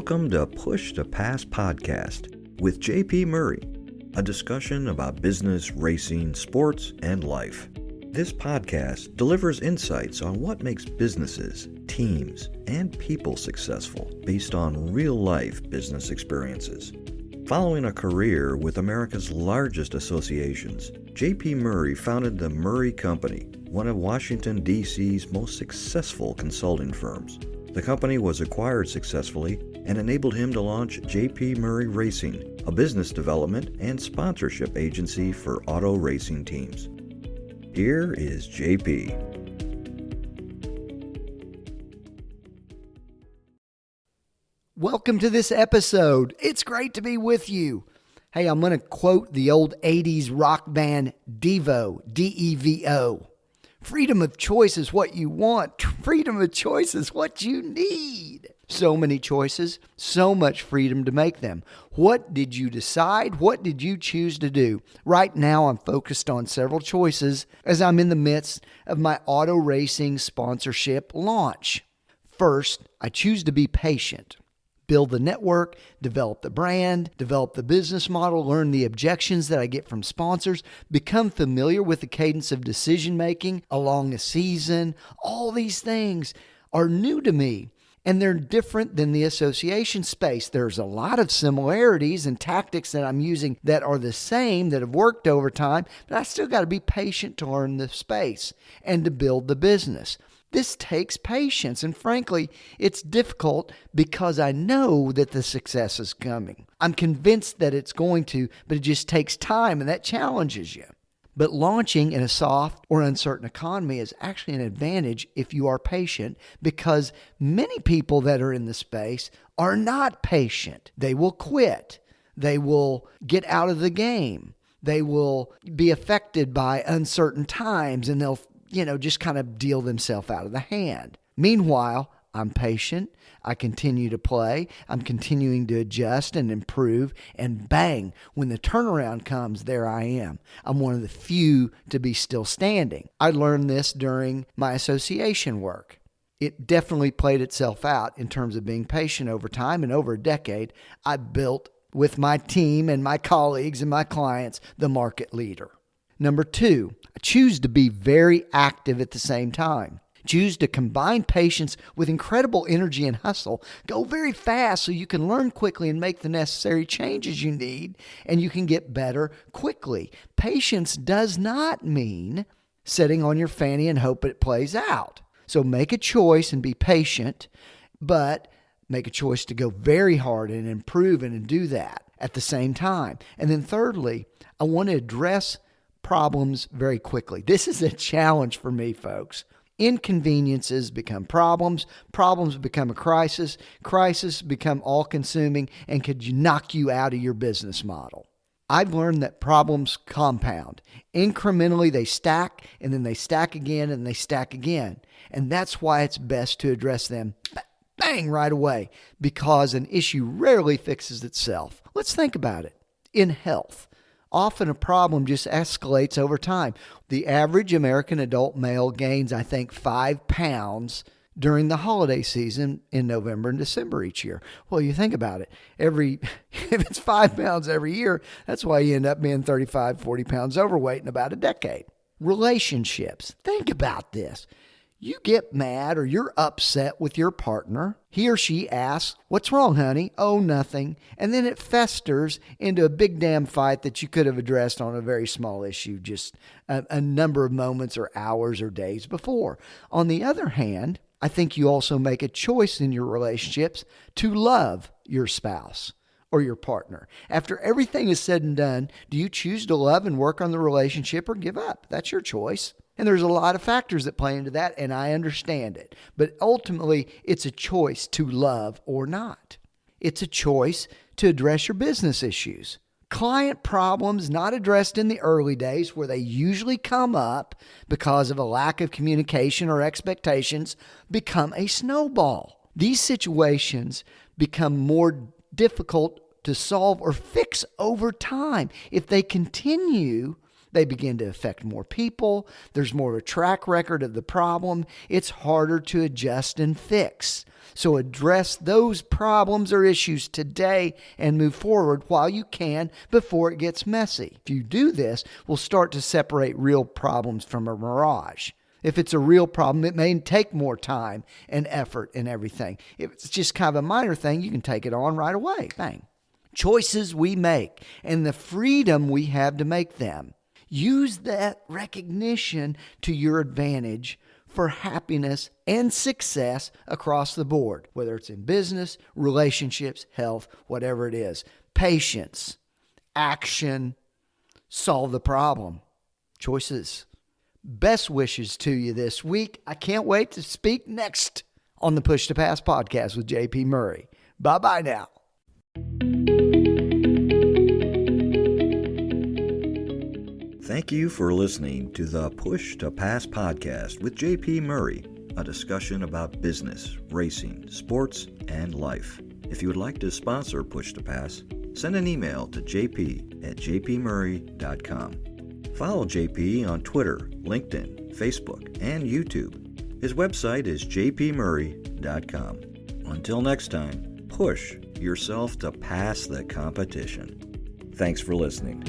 Welcome to Push to Pass podcast with JP Murray, a discussion about business, racing, sports, and life. This podcast delivers insights on what makes businesses, teams, and people successful based on real-life business experiences. Following a career with America's largest associations, JP Murray founded the Murray Company, one of Washington, D.C.'s most successful consulting firms. The company was acquired successfully and enabled him to launch JP Murray Racing, a business development and sponsorship agency for auto racing teams. Here is JP. Welcome to this episode. It's great to be with you. Hey, I'm going to quote the old 80s rock band Devo, D-E-V-O. Freedom of choice is what you want. Freedom of choice is what you need. So many choices, so much freedom to make them. What did you decide? What did you choose to do? Right now, I'm focused on several choices as I'm in the midst of my auto racing sponsorship launch. First, I choose to be patient. Build the network, develop the brand, develop the business model, learn the objections that I get from sponsors, become familiar with the cadence of decision making along a season. All these things are new to me, and they're different than the association space. There's a lot of similarities and tactics that I'm using that are the same, that have worked over time, but I still got to be patient to learn the space and to build the business. This takes patience, and frankly, it's difficult because I know that the success is coming. I'm convinced that it's going to, but it just takes time, and that challenges you. But launching in a soft or uncertain economy is actually an advantage if you are patient, because many people that are in the space are not patient. They will quit. They will get out of the game. They will be affected by uncertain times, and they'll just kind of deal themselves out of the hand. Meanwhile, I'm patient. I continue to play. I'm continuing to adjust and improve. And bang, when the turnaround comes, there I am. I'm one of the few to be still standing. I learned this during my association work. It definitely played itself out in terms of being patient over time. And over a decade, I built with my team and my colleagues and my clients the market leader. Number two, I choose to be very active at the same time. Choose to combine patience with incredible energy and hustle. Go very fast so you can learn quickly and make the necessary changes you need, and you can get better quickly. Patience does not mean sitting on your fanny and hope it plays out. So make a choice and be patient, but make a choice to go very hard and improve and do that at the same time. And then thirdly, I want to address problems very quickly. This is a challenge for me, folks. Inconveniences become problems. Problems become a crisis. Crisis become all-consuming and could knock you out of your business model. I've learned that problems compound. Incrementally, they stack, and then they stack again, and they stack again. And that's why it's best to address them bang right away, because an issue rarely fixes itself. Let's think about it. In health, often a problem just escalates over time. The average American adult male gains, 5 pounds during the holiday season in November and December each year. Well, you think about it. If it's 5 pounds every year, that's why you end up being 35, 40 pounds overweight in about a decade. Relationships. Think about this. You get mad or you're upset with your partner. He or she asks, "What's wrong, honey?" "Oh, nothing." And then it festers into a big damn fight that you could have addressed on a very small issue just a number of moments or hours or days before. On the other hand, I think you also make a choice in your relationships to love your spouse or your partner. After everything is said and done, do you choose to love and work on the relationship or give up? That's your choice. And there's a lot of factors that play into that, and I understand it. But ultimately, it's a choice to love or not. It's a choice to address your business issues. Client problems not addressed in the early days, where they usually come up because of a lack of communication or expectations, become a snowball. These situations become more difficult to solve or fix over time if they continue They begin to affect more people. There's more of a track record of the problem. It's harder to adjust and fix. So address those problems or issues today and move forward while you can before it gets messy. If you do this, we'll start to separate real problems from a mirage. If it's a real problem, it may take more time and effort and everything. If it's just kind of a minor thing, you can take it on right away. Bang. Choices we make and the freedom we have to make them. Use that recognition to your advantage for happiness and success across the board, whether it's in business, relationships, health, whatever it is. Patience, action, solve the problem. Choices. Best wishes to you this week. I can't wait to speak next on the Push to Pass podcast with JP Murray. Bye-bye now. Thank you for listening to the Push to Pass podcast with JP Murray, a discussion about business, racing, sports, and life. If you would like to sponsor Push to Pass, send an email to jp@jpmurray.com. Follow JP on Twitter, LinkedIn, Facebook, and YouTube. His website is jpmurray.com. Until next time, push yourself to pass the competition. Thanks for listening.